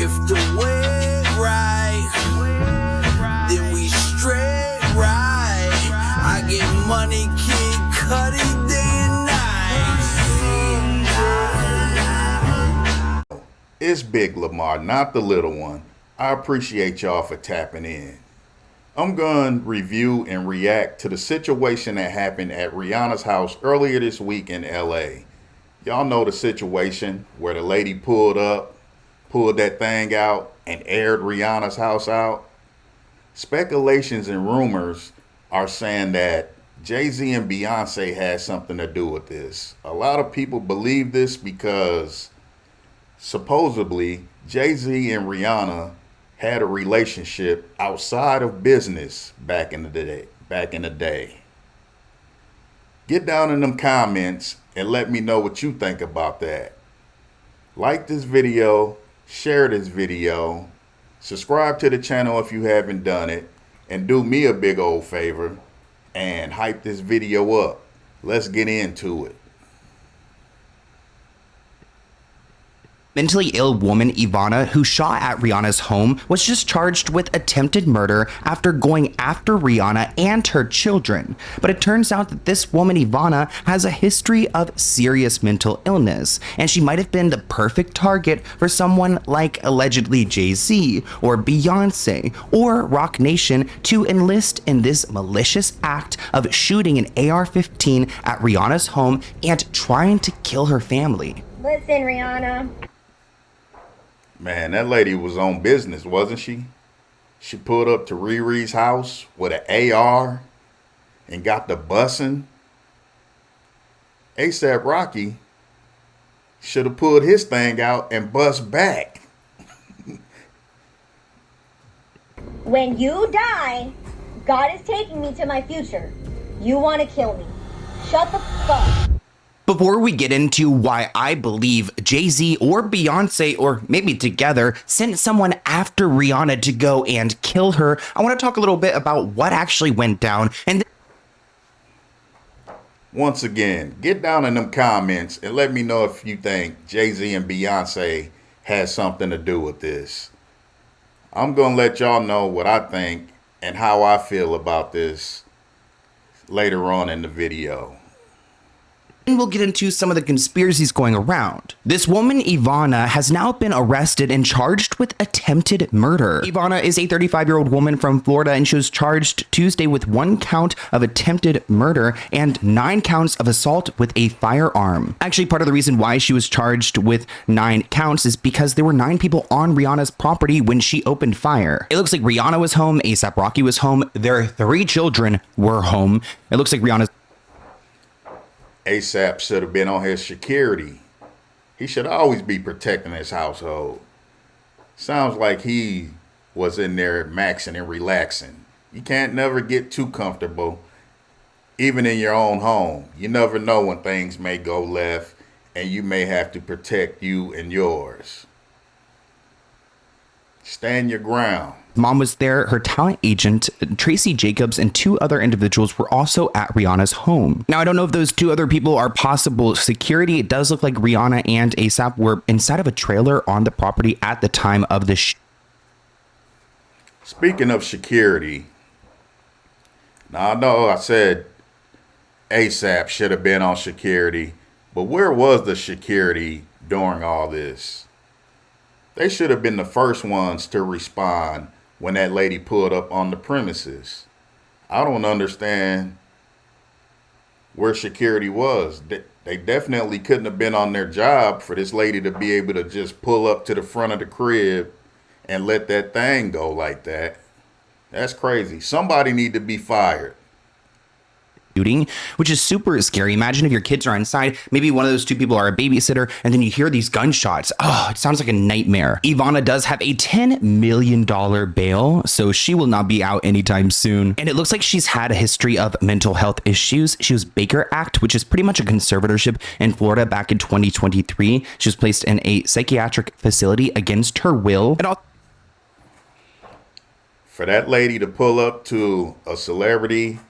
If the way right, then we straight right. I get money, Kid Cudi, day and night. It's Big Lamar, not the little one. I appreciate y'all for tapping in. I'm going to review and react to the situation that happened at Rihanna's house earlier this week in LA. Y'all know the situation where the lady pulled that thing out and aired Rihanna's house out. Speculations and rumors are saying that Jay-Z and Beyonce had something to do with this. A lot of people believe this because supposedly Jay-Z and Rihanna had a relationship outside of business back in the day. Get down in them comments and let me know what you think about that. Like this video, share this video, subscribe to the channel if you haven't done it, and do me a big old favor and hype this video up. Let's get into it. Mentally ill woman Ivana, who shot at Rihanna's home, was just charged with attempted murder after going after Rihanna and her children. But it turns out that this woman Ivana has a history of serious mental illness, and she might have been the perfect target for someone like allegedly Jay-Z or Beyonce or Rock Nation to enlist in this malicious act of shooting an AR-15 at Rihanna's home and trying to kill her family. Listen, Rihanna. Man, that lady was on business, wasn't she? She pulled up to Riri's house with an AR and got the bussing. ASAP Rocky should have pulled his thing out and bust back. When you die, God is taking me to my future. You want to kill me. Shut the fuck up. Before we get into why I believe Jay-Z or Beyonce, or maybe together, sent someone after Rihanna to go and kill her, I want to talk a little bit about what actually went down. And once again, get down in them comments and let me know if you think Jay-Z and Beyonce had something to do with this. I'm going to let y'all know what I think and how I feel about this later on in the video. we'll get into some of the conspiracies going around. This woman, Ivana, has now been arrested and charged with attempted murder. Ivana is a 35-year-old woman from Florida, and she was charged Tuesday with 1 count of attempted murder and 9 counts of assault with a firearm. Actually, part of the reason why she was charged with 9 counts is because there were 9 people on Rihanna's property when she opened fire. It looks like Rihanna was home, A$AP Rocky was home, their 3 children were home. It looks like Rihanna's A$AP should have been on his security. He should always be protecting his household. Sounds like he was in there maxing and relaxing. You can't never get too comfortable, even in your own home. You never know when things may go left and you may have to protect you and yours. Stand your ground. mom was there, her talent agent, Tracy Jacobs, and 2 other individuals were also at Rihanna's home. Now, I don't know if those 2 other people are possible security. It does look like Rihanna and A$AP were inside of a trailer on the property at the time of the Speaking of security, now I know I said A$AP should have been on security, but where was the security during all this? They should have been the first ones to respond when that lady pulled up on the premises. I don't understand where security was. They definitely couldn't have been on their job for this lady to be able to just pull up to the front of the crib and let that thing go like that. That's crazy. Somebody need to be fired. shooting, which is super scary. Imagine if your kids are inside, maybe one of those 2 people are a babysitter, and then you hear these gunshots. Oh, it sounds like a nightmare. Ivana does have a $10 million bail, so she will not be out anytime soon. And it looks like she's had a history of mental health issues. She was Baker Act, which is pretty much a conservatorship in Florida back in 2023. She was placed in a psychiatric facility against her will. And for that lady to pull up to a celebrity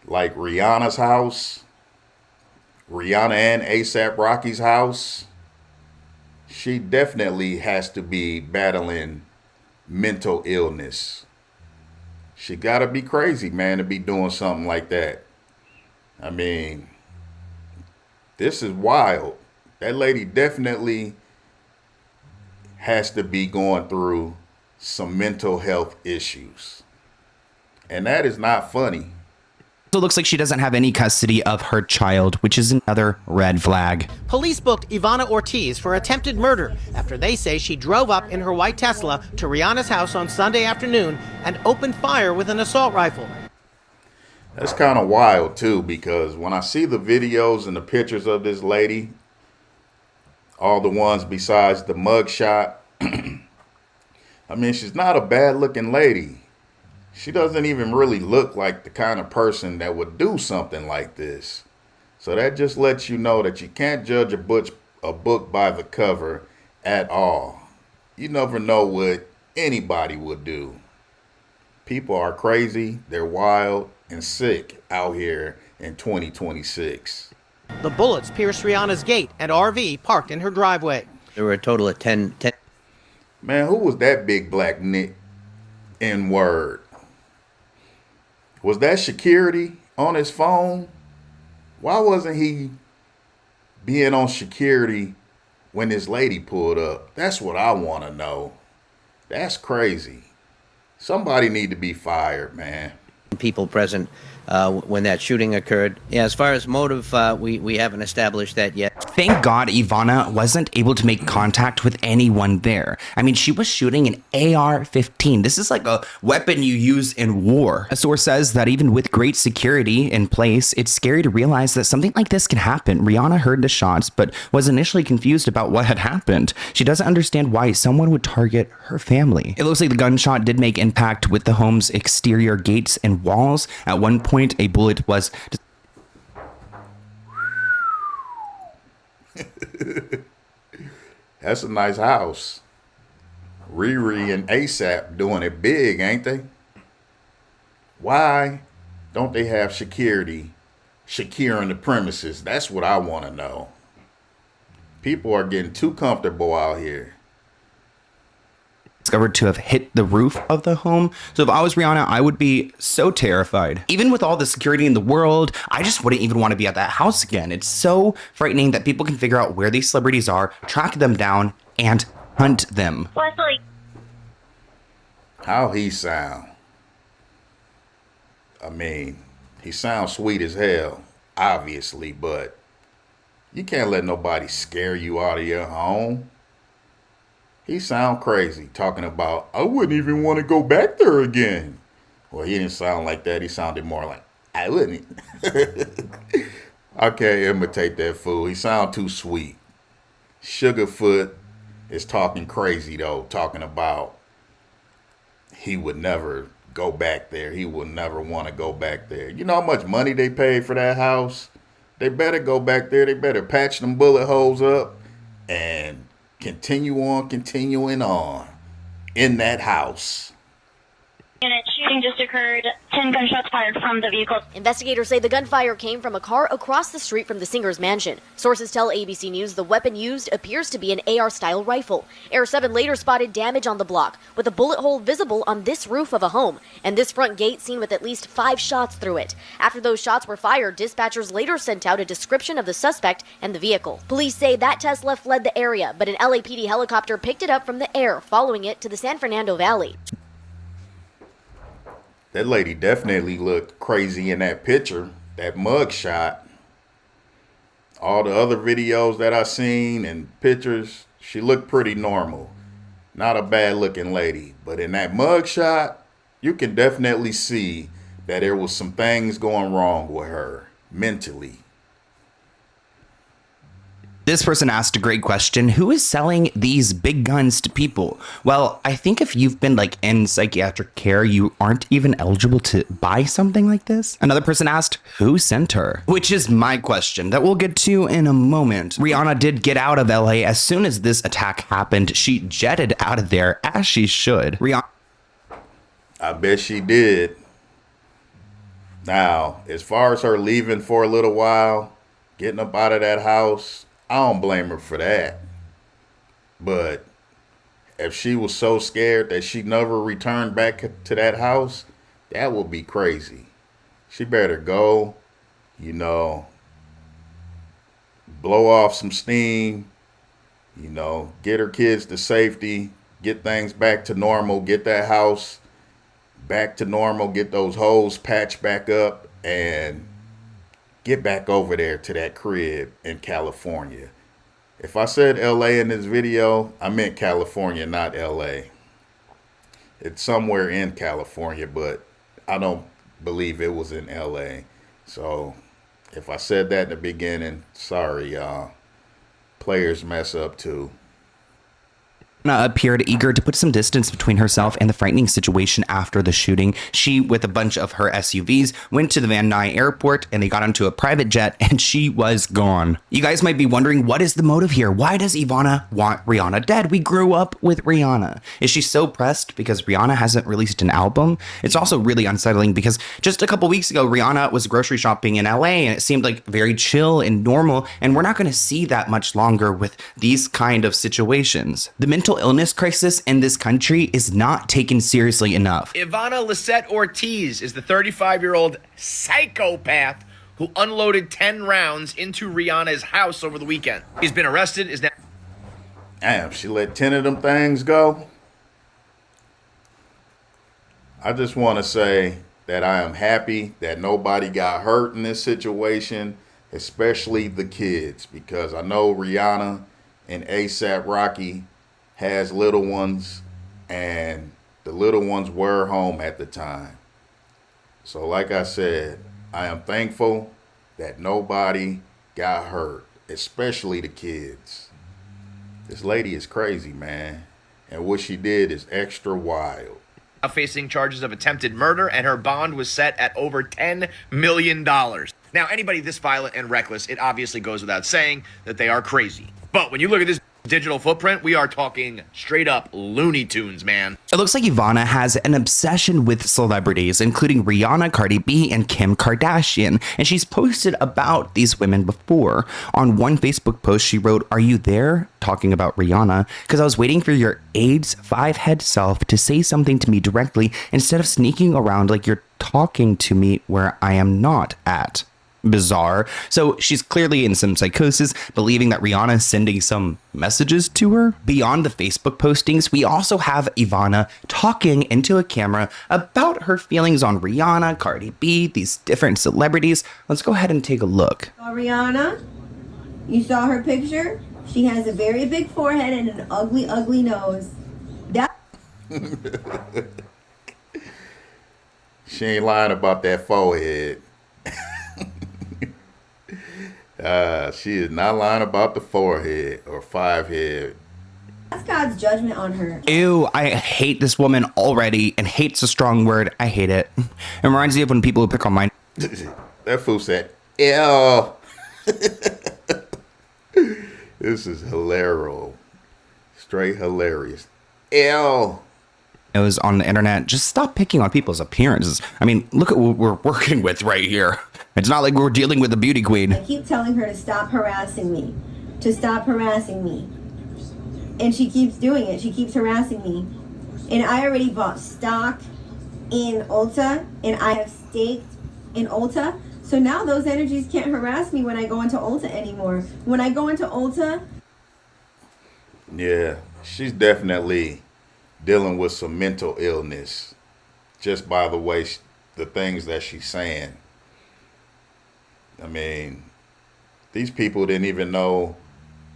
like Rihanna's house, Rihanna and A$AP Rocky's house, she definitely has to be battling mental illness. She gotta be crazy, man, to be doing something like that. I mean, this is wild. That lady definitely has to be going through some mental health issues. And that is not funny. So it looks like she doesn't have any custody of her child, which is another red flag. Police booked Ivana Ortiz for attempted murder after they say she drove up in her white Tesla to Rihanna's house on Sunday afternoon and opened fire with an assault rifle. That's kind of wild too, because when I see the videos and the pictures of this lady, all the ones besides the mugshot, I mean, she's not a bad looking lady. She doesn't even really look like the kind of person that would do something like this. So that just lets you know that you can't judge a book by the cover at all. You never know what anybody would do. People are crazy, they're wild and sick out here in 2026. The bullets pierced Rihanna's gate and RV parked in her driveway. There were a total of 10. Man, who was that big black N-word? Was that security on his phone? Why wasn't he being on security when this lady pulled up? That's what I want to know. That's crazy. Somebody need to be fired, man. People present when that shooting occurred. Yeah, as far as motive, we haven't established that yet. Thank God Ivana wasn't able to make contact with anyone there. I mean, she was shooting an AR-15. This is like a weapon you use in war. A source says that even with great security in place, it's scary to realize that something like this can happen. Rihanna heard the shots, but was initially confused about what had happened. She doesn't understand why someone would target her family. It looks like the gunshot did make impact with the home's exterior gates and walls. At one point, a bullet was... That's a nice house. Riri and ASAP doing it big, ain't they? Why don't they have security securing the premises? That's what I want to know. People are getting too comfortable out here. Discovered to have hit the roof of the home. So if I was Rihanna, I would be so terrified. Even with all the security in the world, I just wouldn't even want to be at that house again. It's so frightening that people can figure out where these celebrities are, track them down, and hunt them. How he sound? I mean, he sounds sweet as hell, obviously, but you can't let nobody scare you out of your home. He sound crazy, talking about, I wouldn't even want to go back there again. Well, he didn't sound like that. He sounded more like, I wouldn't. I can't imitate that fool. He sound too sweet. Sugarfoot is talking crazy, though, talking about he would never go back there. He would never want to go back there. You know how much money they paid for that house? They better go back there. They better patch them bullet holes up and continuing on in that house. Unit shooting just occurred. 10 gunshots fired from the vehicle. Investigators say the gunfire came from a car across the street from the singer's mansion. Sources tell ABC News the weapon used appears to be an AR-style rifle. Air 7 later spotted damage on the block, with a bullet hole visible on this roof of a home, and this front gate seen with at least 5 shots through it. After those shots were fired, dispatchers later sent out a description of the suspect and the vehicle. Police say that Tesla fled the area, but an LAPD helicopter picked it up from the air, following it to the San Fernando Valley. That lady definitely looked crazy in that picture, that mug shot. All the other videos that I seen and pictures, she looked pretty normal. Not a bad looking lady. But in that mug shot, you can definitely see that there was some things going wrong with her mentally. This person asked a great question. Who is selling these big guns to people? Well, I think if you've been like in psychiatric care, you aren't even eligible to buy something like this. Another person asked, who sent her? Which is my question that we'll get to in a moment. Rihanna did get out of LA as soon as this attack happened. She jetted out of there as she should. Rihanna. I bet she did. Now, as far as her leaving for a little while, getting up out of that house, I don't blame her for that. But if she was so scared that she never returned back to that house, that would be crazy. She better go, you know, blow off some steam, you know, get her kids to safety, get things back to normal, get that house back to normal, get those holes patched back up, and get back over there to that crib in California. If I said LA in this video, I meant California, not LA. It's somewhere in California, but I don't believe it was in LA. So if I said that in the beginning, sorry, y'all. Players mess up too. Rihanna appeared eager to put some distance between herself and the frightening situation after the shooting. She, with a bunch of her SUVs, went to the Van Nuys airport and they got onto a private jet and she was gone. You guys might be wondering, what is the motive here? Why does Ivana want Rihanna dead? We grew up with Rihanna. Is she so pressed because Rihanna hasn't released an album? It's also really unsettling because just a couple weeks ago, Rihanna was grocery shopping in LA and it seemed like very chill and normal, and we're not going to see that much longer with these kind of situations. The mental illness crisis in this country is not taken seriously enough. Ivana Lisette Ortiz is the 35-year-old psychopath who unloaded 10 rounds into Rihanna's house over the weekend. He's been arrested, is now... Damn, she let 10 of them things go? I just want to say that I am happy that nobody got hurt in this situation, especially the kids, because I know Rihanna and A$AP Rocky has little ones, and the little ones were home at the time. So like I said, I am thankful that nobody got hurt, especially the kids. This lady is crazy, man, and what she did is extra wild. Facing charges of attempted murder, and her bond was set at over $10 million. Now, anybody this violent and reckless, it obviously goes without saying that they are crazy. But when you look at this digital footprint, we are talking straight up Looney Tunes, man. It looks like Ivana has an obsession with celebrities, including Rihanna, Cardi B, and Kim Kardashian, and she's posted about these women before. On one Facebook post, she wrote, "Are you there?" talking about Rihanna, "because I was waiting for your AIDS 5-head self to say something to me directly instead of sneaking around like you're talking to me where I am not at." Bizarre. So she's clearly in some psychosis, believing that Rihanna is sending some messages to her. Beyond the Facebook postings, we also have Ivana talking into a camera about her feelings on Rihanna, Cardi B, these different celebrities. Let's go ahead and take a look. Rihanna, you saw her picture? She has a very big forehead and an ugly, ugly nose. She ain't lying about that forehead. She is not lying about the forehead or 5-head. That's God's judgment on her. Ew, I hate this woman already, and hate's a strong word. I hate it. It reminds me of when people who pick on mine. That fool said, ew. This is hilarious. Straight hilarious. Ew. It was on the internet. Just stop picking on people's appearances. I mean, look at what we're working with right here. It's not like we're dealing with a beauty queen. I keep telling her to stop harassing me. To stop harassing me. And she keeps doing it. She keeps harassing me. And I already bought stock in Ulta. And I have staked in Ulta. So now those energies can't harass me when I go into Ulta anymore. When I go into Ulta... Yeah, she's definitely dealing with some mental illness. Just by the way, the things that she's saying. I mean, these people didn't even know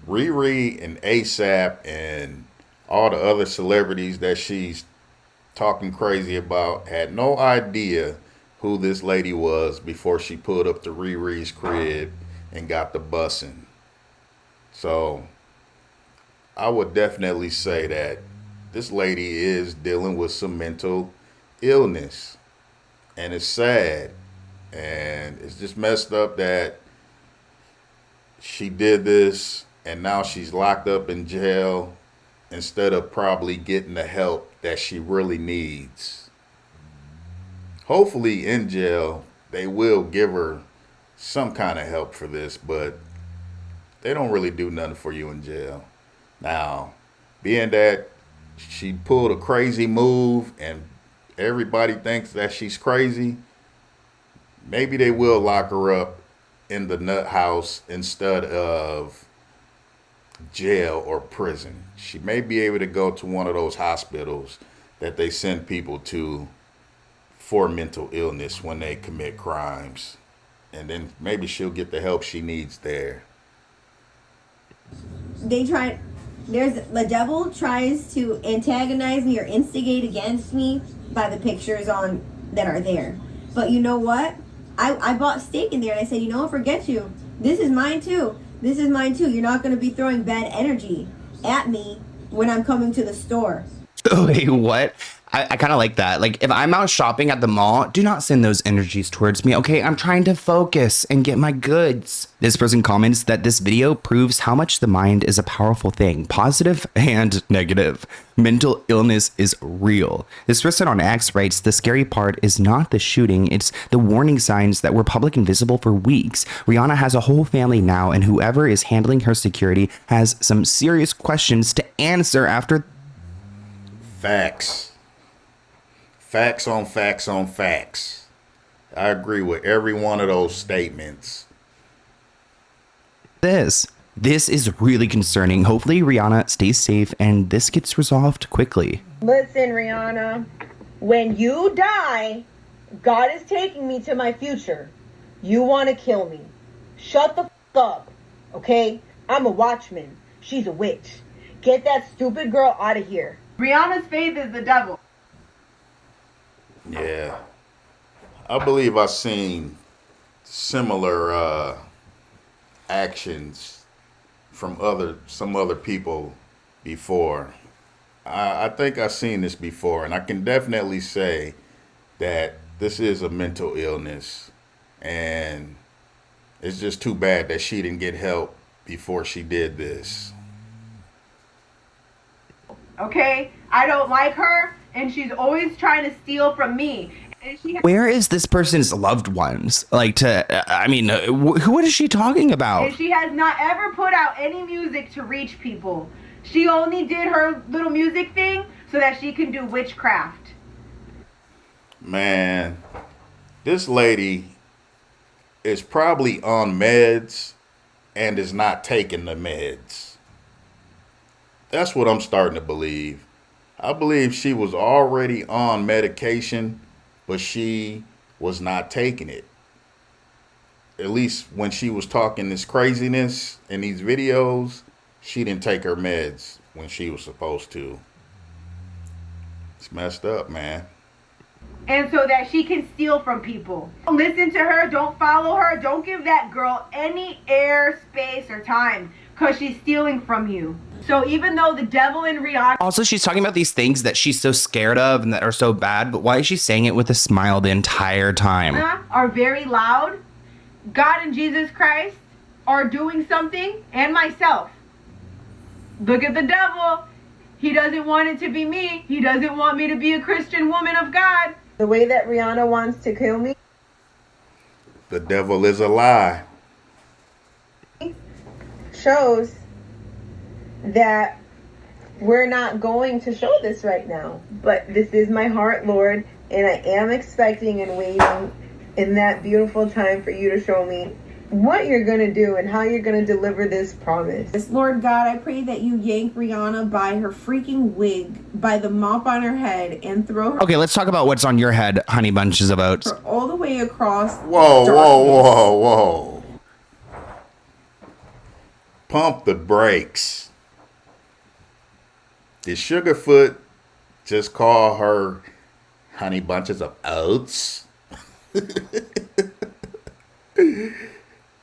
Riri and A$AP and all the other celebrities that she's talking crazy about had no idea who this lady was before she pulled up to Riri's crib and got the bussing. So I would definitely say that this lady is dealing with some mental illness, and it's sad. And it's just messed up that she did this and now she's locked up in jail instead of probably getting the help that she really needs. Hopefully in jail, they will give her some kind of help for this, but they don't really do nothing for you in jail. Now, being that she pulled a crazy move and everybody thinks that she's crazy, maybe they will lock her up in the nut house instead of jail or prison. She may be able to go to one of those hospitals that they send people to for mental illness when they commit crimes. And then maybe she'll get the help she needs there. The devil tries to antagonize me or instigate against me by the pictures on that are there. But you know what? I bought steak in there and I said, you know what, forget you. This is mine too. This is mine too. You're not going to be throwing bad energy at me when I'm coming to the store. Wait, what? I kind of like that. Like, if I'm out shopping at the mall, do not send those energies towards me, okay? I'm trying to focus and get my goods. This person comments that this video proves how much the mind is a powerful thing, positive and negative. Mental illness is real. This person on X writes, the scary part is not the shooting, it's the warning signs that were public and visible for weeks. Rihanna has a whole family now, and whoever is handling her security has some serious questions to answer after. Facts. Facts on facts on facts. I agree with every one of those statements. This is really concerning. Hopefully Rihanna stays safe and this gets resolved quickly. Listen, Rihanna, when you die, God is taking me to my future. You want to kill me. Shut the f*** up, okay? I'm a watchman. She's a witch. Get that stupid girl out of here. Rihanna's faith is the devil. Yeah. I believe I've seen similar actions from some other people before. I think I've seen this before, and I can definitely say that this is a mental illness, and it's just too bad that she didn't get help before she did this. Okay? I don't like her, and she's always trying to steal from me. Where is this person's loved ones? What is she talking about? And she has not ever put out any music to reach people. She only did her little music thing so that she can do witchcraft. Man, this lady is probably on meds and is not taking the meds. That's what I'm starting to believe. I believe she was already on medication, but she was not taking it. At least when she was talking this craziness in these videos, she didn't take her meds when she was supposed to. It's messed up, man. And so that she can steal from people. Don't listen to her. Don't follow her. Don't give that girl any air, space, or time, because she's stealing from you. So even though the devil in Rihanna... Also, she's talking about these things that she's so scared of and that are so bad, but why is she saying it with a smile the entire time? ...are very loud. God and Jesus Christ are doing something, and myself. Look at the devil. He doesn't want it to be me. He doesn't want me to be a Christian woman of God. The way that Rihanna wants to kill me. The devil is a lie. Shows that we're not going to show this right now. But this is my heart, Lord, and I am expecting and waiting in that beautiful time for you to show me what you're going to do and how you're going to deliver this promise. Lord God, I pray that you yank Rihanna by her freaking wig, by the mop on her head, and throw her... Okay, let's talk about what's on your head, honey bunches of oats. ...all the way across... Whoa. Pump the brakes. Did Sugarfoot just call her honey bunches of oats?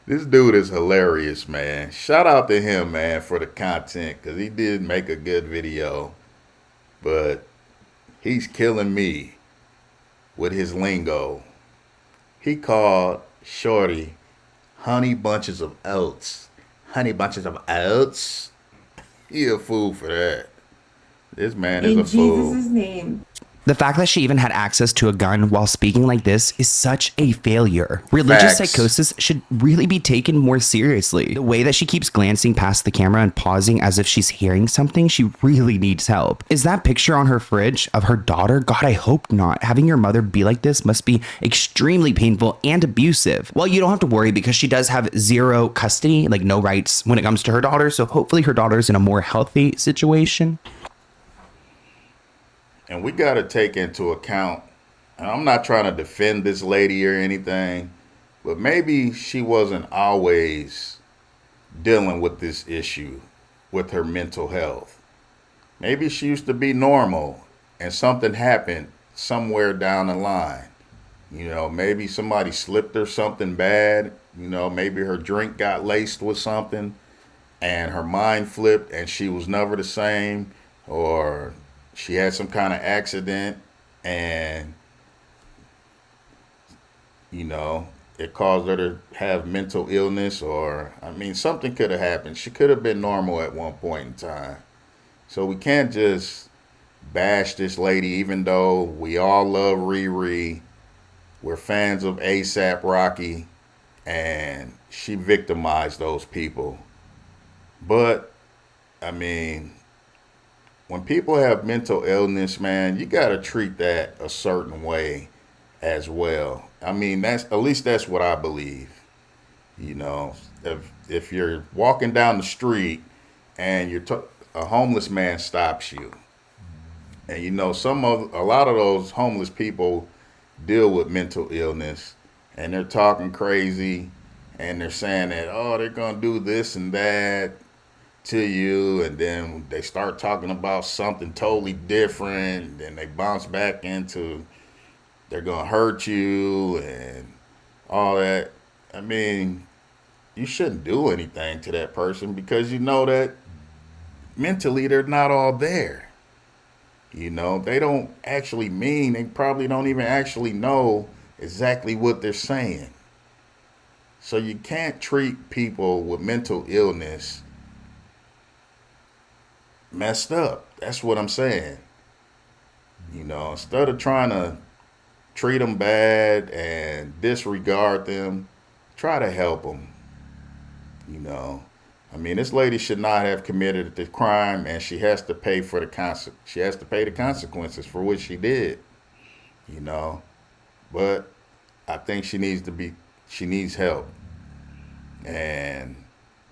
This dude is hilarious, man. Shout out to him, man, for the content, because he did make a good video. But he's killing me with his lingo. He called Shorty honey bunches of oats. Honey bunches of oats? He a fool for that. This man is a fool. In Jesus' name. The fact that she even had access to a gun while speaking like this is such a failure. Religious Facts. psychosis should really be taken more seriously. The way that she keeps glancing past the camera and pausing as if she's hearing something, she really needs help. Is that picture on her fridge of her daughter? God, I hope not. Having your mother be like this must be extremely painful and abusive. Well, you don't have to worry because she does have zero custody, like no rights when it comes to her daughter. So hopefully her daughter's in a more healthy situation. And we got to take into account, and I'm not trying to defend this lady or anything, but maybe she wasn't always dealing with this issue with her mental health. Maybe she used to be normal and something happened somewhere down the line. You know, maybe somebody slipped her something bad. You know, maybe her drink got laced with something and her mind flipped and she was never the same, or she had some kind of accident and, you know, it caused her to have mental illness, or, I mean, something could have happened. She could have been normal at one point in time. So we can't just bash this lady, even though we all love Riri. We're fans of A$AP Rocky, and she victimized those people. But, I mean, when people have mental illness, man, you got to treat that a certain way as well. I mean, that's, at least that's what I believe. You know, if you're walking down the street and a homeless man stops you, and you know, a lot of those homeless people deal with mental illness, and they're talking crazy, and they're saying that, oh, they're gonna do this and that to you, and then they start talking about something totally different, and they bounce back into they're gonna hurt you and all that. I mean, you shouldn't do anything to that person because you know that mentally they're not all there. You know, they don't actually mean, they probably don't even actually know exactly what they're saying. So you can't treat people with mental illness messed up. That's what I'm saying. You know, instead of trying to treat them bad and disregard them, try to help them. You know, I mean, this lady should not have committed the crime, and she has to pay for she has to pay the consequences for what she did. You know, but I think she needs help, and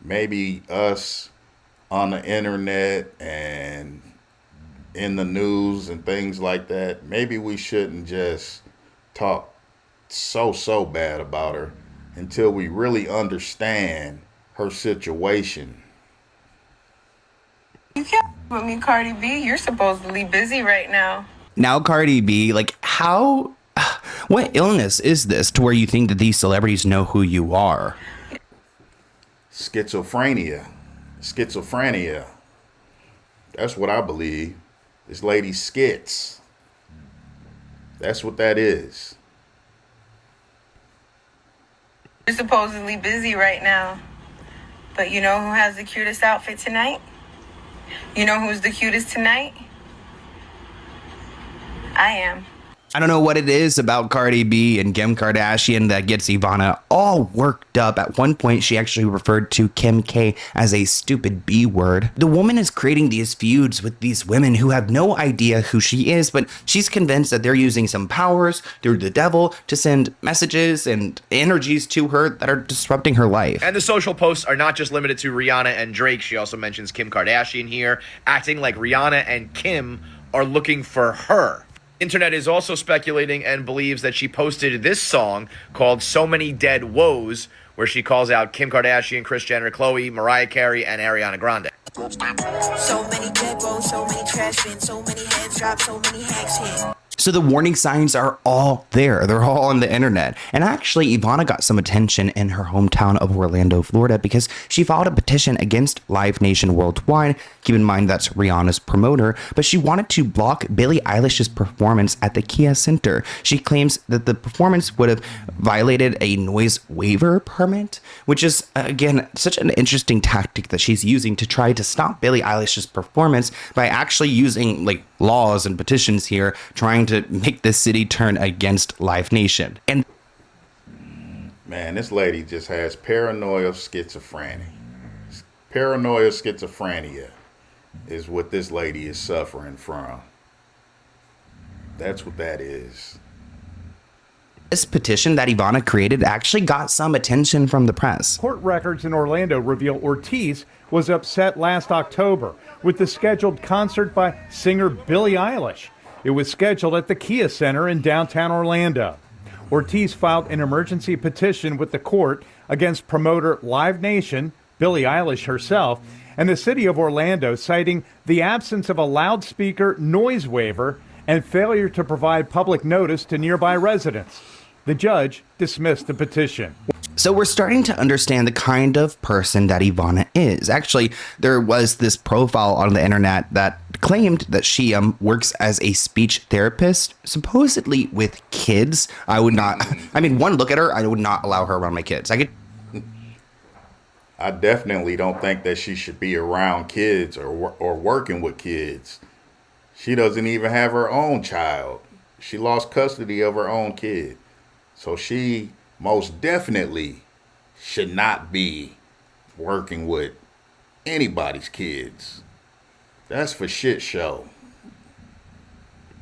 maybe us on the internet and in the news and things like that, maybe we shouldn't just talk so bad about her until we really understand her situation. You can't with me, Cardi B. You're supposedly busy right now. Now, Cardi B, like, what illness is this to where you think that these celebrities know who you are? Schizophrenia. That's what I believe. This lady skits. That's what that is. You're supposedly busy right now. But you know who has the cutest outfit tonight? You know who's the cutest tonight? I am. I don't know what it is about Cardi B and Kim Kardashian that gets Ivana all worked up. At one point, she actually referred to Kim K as a stupid B word. The woman is creating these feuds with these women who have no idea who she is, but she's convinced that they're using some powers through the devil to send messages and energies to her that are disrupting her life. And the social posts are not just limited to Rihanna and Drake. She also mentions Kim Kardashian here, acting like Rihanna and Kim are looking for her. Internet is also speculating and believes that she posted this song called So Many Dead Woes, where she calls out Kim Kardashian, Kris Jenner, Khloe, Mariah Carey, and Ariana Grande. So many dead woes, so many trash bins, so many heads dropped, so many hacks hit. So the warning signs are all there. They're all on the internet. And actually, Ivana got some attention in her hometown of Orlando, Florida, because she filed a petition against Live Nation Worldwide. Keep in mind that's Rihanna's promoter, but she wanted to block Billie Eilish's performance at the Kia Center. She claims that the performance would have violated a noise waiver permit, which is, again, such an interesting tactic that she's using to try to stop Billie Eilish's performance by actually using like laws and petitions here, trying to make the city turn against Live Nation. And man, this lady just has paranoia schizophrenia. Paranoia schizophrenia is what this lady is suffering from. That's what that is. this petition that Ivana created actually got some attention from the press. Court records in Orlando reveal Ortiz was upset last October with the scheduled concert by singer Billie Eilish. It was scheduled at the Kia Center in downtown Orlando. Ortiz filed an emergency petition with the court against promoter Live Nation, Billie Eilish herself, and the city of Orlando, citing the absence of a loudspeaker noise waiver and failure to provide public notice to nearby residents. The judge dismissed the petition. So we're starting to understand the kind of person that Ivana is. Actually, there was this profile on the internet that claimed that she works as a speech therapist, supposedly with kids. I would not, I mean, one look at her, I would not allow her around my kids. I definitely don't think that she should be around kids or working with kids. She doesn't even have her own child. She lost custody of her own kid. So she most definitely should not be working with anybody's kids. That's for shit show.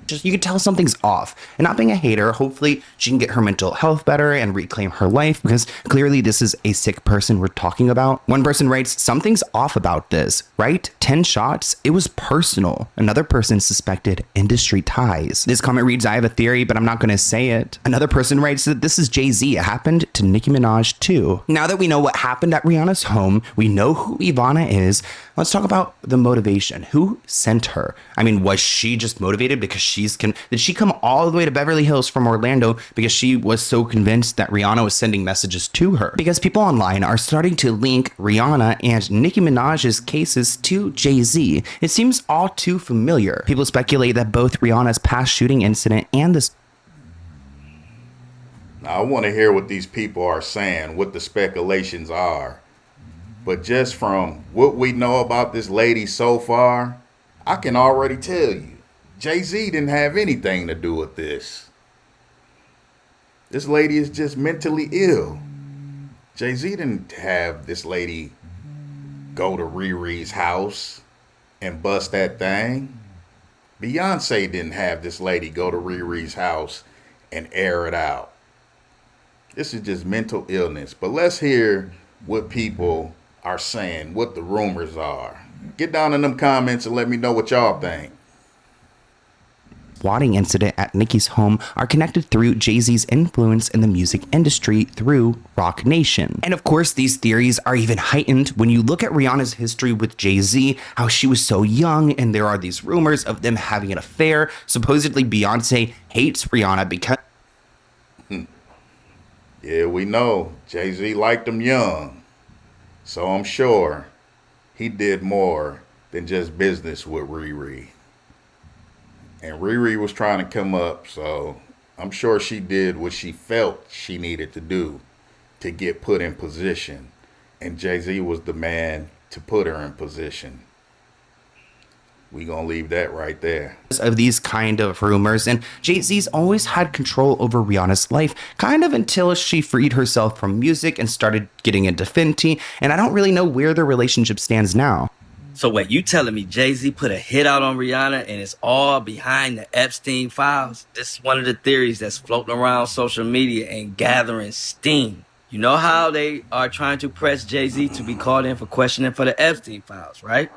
Just, you can tell something's off. And not being a hater, hopefully she can get her mental health better and reclaim her life, because clearly this is a sick person we're talking about. One person writes, something's off about this, right? 10 shots? It was personal. Another person suspected industry ties. This comment reads, I have a theory, but I'm not going to say it. Another person writes that this is Jay-Z. It happened to Nicki Minaj too. Now that we know what happened at Rihanna's home, we know who Ivana is. Let's talk about the motivation. Who sent her? I mean, was she just motivated because did she come all the way to Beverly Hills from Orlando because she was so convinced that Rihanna was sending messages to her? Because people online are starting to link Rihanna and Nicki Minaj's cases to Jay-Z. It seems all too familiar. People speculate that both Rihanna's past shooting incident and this... Now, I want to hear what these people are saying, what the speculations are. But just from what we know about this lady so far, I can already tell you, Jay-Z didn't have anything to do with this. This lady is just mentally ill. Jay-Z didn't have this lady go to Riri's house and bust that thing. Beyonce didn't have this lady go to Riri's house and air it out. This is just mental illness. But let's hear what people are saying, what the rumors are. Get down in them comments and let me know what y'all think. Swatting incident at Nicki's home are connected through Jay-Z's influence in the music industry through Roc Nation. And of course, these theories are even heightened when you look at Rihanna's history with Jay-Z, how she was so young, and there are these rumors of them having an affair. Supposedly, Beyonce hates Rihanna because... Yeah, we know. Jay-Z liked them young. So I'm sure he did more than just business with Riri. And Riri was trying to come up, so I'm sure she did what she felt she needed to do to get put in position. And Jay-Z was the man to put her in position. We gonna leave that right there. Of these kind of rumors, and Jay-Z's always had control over Rihanna's life, kind of until she freed herself from music and started getting into Fenty, and I don't really know where their relationship stands now. So wait, you telling me Jay-Z put a hit out on Rihanna and it's all behind the Epstein files? This is one of the theories that's floating around social media and gathering steam. You know how they are trying to press Jay-Z to be called in for questioning for the Epstein files, right?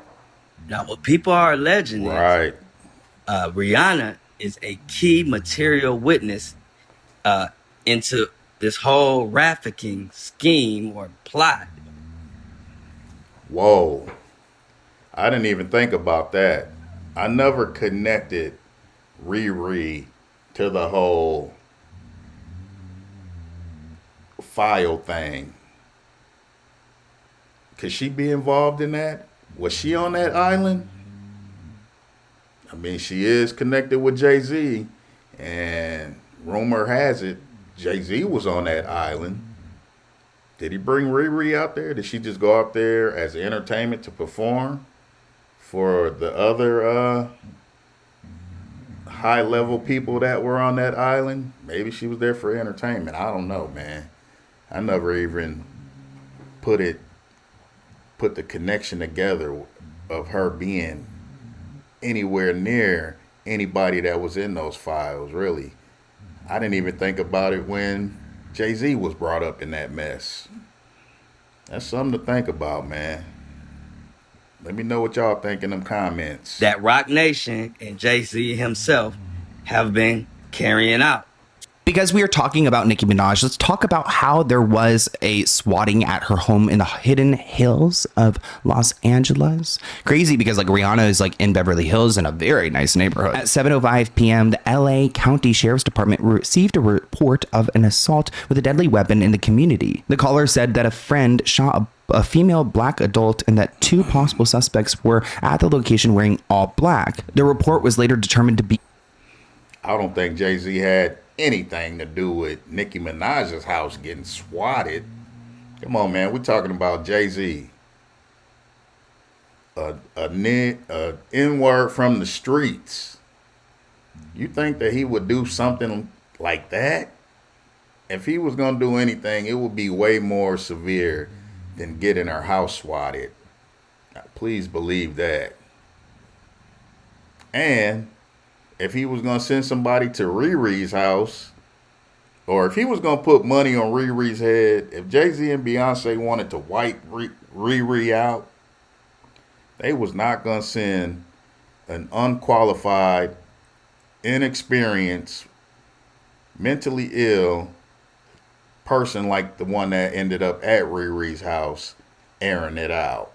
Now, what people are alleging is Rihanna is a key material witness into this whole trafficking scheme or plot. Whoa. I didn't even think about that. I never connected Riri to the whole file thing. Could she be involved in that? Was she on that island? I mean, she is connected with Jay-Z, and rumor has it Jay-Z was on that island. Did he bring Riri out there? Did she just go out there as entertainment to perform for the other high-level people that were on that island? Maybe she was there for entertainment. I don't know, man. I never even put the connection together of her being anywhere near anybody that was in those files, really. I didn't even think about it when Jay-Z was brought up in that mess. That's something to think about, man. Let me know what y'all think in them comments. That Rock Nation and Jay-Z himself have been carrying out. Because we are talking about Nicki Minaj, let's talk about how there was a swatting at her home in the hidden hills of Los Angeles. Crazy because like Rihanna is like in Beverly Hills in a very nice neighborhood. At 7:05 p.m., the LA County Sheriff's Department received a report of an assault with a deadly weapon in the community. The caller said that a friend shot a female black adult and that 2 possible suspects were at the location wearing all black. The report was later determined to be... I don't think Jay-Z had anything to do with Nicki Minaj's house getting swatted. Come on, man. We're talking about Jay-Z. A N-word from the streets. You think that he would do something like that? If he was going to do anything, it would be way more severe than getting her house swatted. Now, please believe that. And if he was going to send somebody to Riri's house, or if he was going to put money on Riri's head, if Jay-Z and Beyonce wanted to wipe Riri out, they was not going to send an unqualified, inexperienced, mentally ill person like the one that ended up at Riri's house airing it out.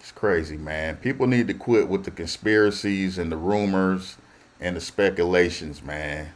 It's crazy, man. People need to quit with the conspiracies and the rumors and the speculations, man.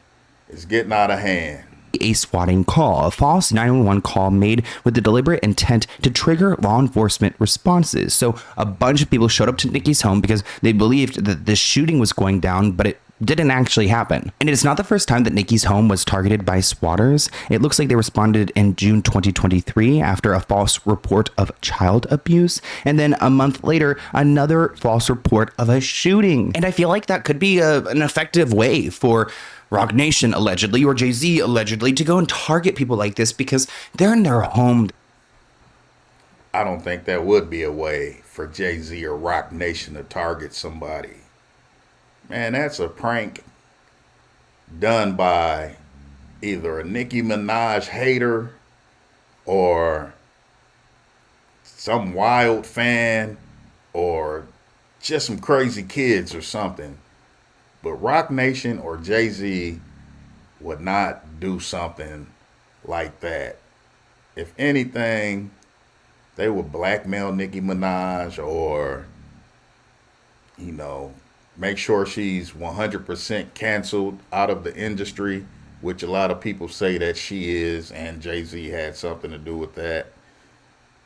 It's getting out of hand. A swatting call, a false 911 call made with the deliberate intent to trigger law enforcement responses. So a bunch of people showed up to Nicki's home because they believed that this shooting was going down, but it didn't actually happen. And it's not the first time that Nicki's home was targeted by swatters. It looks like they responded in June 2023 after a false report of child abuse. And then a month later, another false report of a shooting. And I feel like that could be an effective way for Rock Nation allegedly, or Jay-Z allegedly, to go and target people like this because they're in their home. I don't think that would be a way for Jay-Z or Rock Nation to target somebody. Man, that's a prank done by either a Nicki Minaj hater or some wild fan or just some crazy kids or something. But Rock Nation or Jay-Z would not do something like that. If anything, they would blackmail Nicki Minaj or, you know, make sure she's 100% canceled out of the industry, which a lot of people say that she is, and Jay-Z had something to do with that.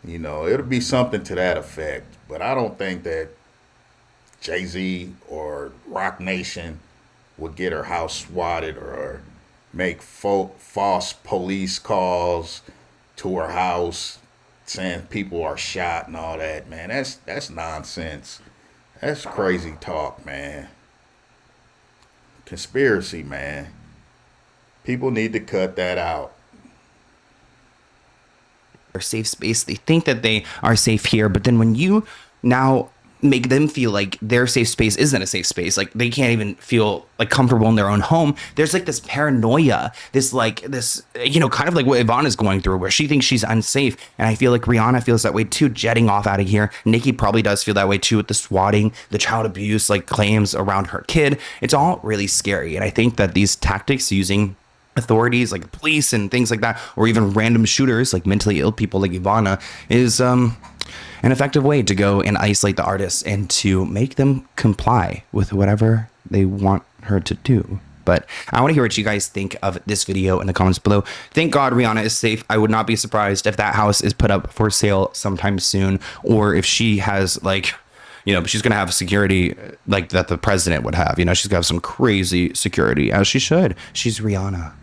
You know, it'll be something to that effect. But I don't think that Jay-Z or Rock Nation would get her house swatted or make false police calls to her house saying people are shot and all that, man. That's nonsense. That's crazy talk, man. Conspiracy, man. People need to cut that out. Their safe space. They think that they are safe here, but then when you now make them feel like their safe space isn't a safe space, like they can't even feel like comfortable in their own home, there's like this paranoia, this you know, kind of like what Ivana's going through, where she thinks she's unsafe. And I feel like Rihanna feels that way too, jetting off out of here. Nicki probably does feel that way too, with the swatting, the child abuse, like claims around her kid. It's all really scary. And I think that these tactics using authorities like police and things like that, or even random shooters like mentally ill people like Ivana, is an effective way to go and isolate the artists and to make them comply with whatever they want her to do. But I want to hear what you guys think of this video in the comments below. Thank God Rihanna is safe. I would not be surprised if that house is put up for sale sometime soon, or if she has, like, you know, she's going to have security like that the president would have. You know, she's going to have some crazy security, as she should. She's Rihanna.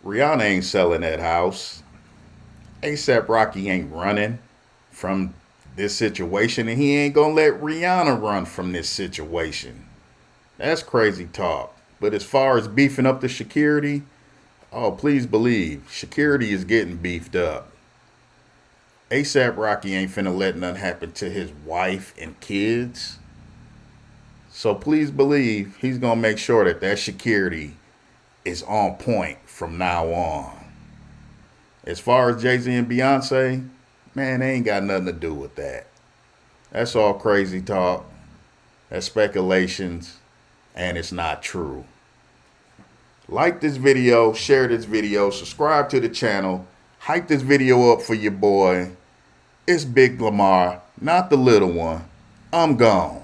Rihanna ain't selling that house. ASAP Rocky ain't running from this situation, and he ain't gonna let Rihanna run from this situation. That's crazy talk. But as far as beefing up the security, oh, please believe security is getting beefed up. ASAP Rocky ain't finna let nothing happen to his wife and kids. So please believe he's gonna make sure that that security is on point from now on. As far as Jay-Z and Beyonce, man, they ain't got nothing to do with that. That's all crazy talk. That's speculations, and it's not true. Like this video, share this video, subscribe to the channel, hype this video up for your boy. It's Big Lamar, not the little one. I'm gone.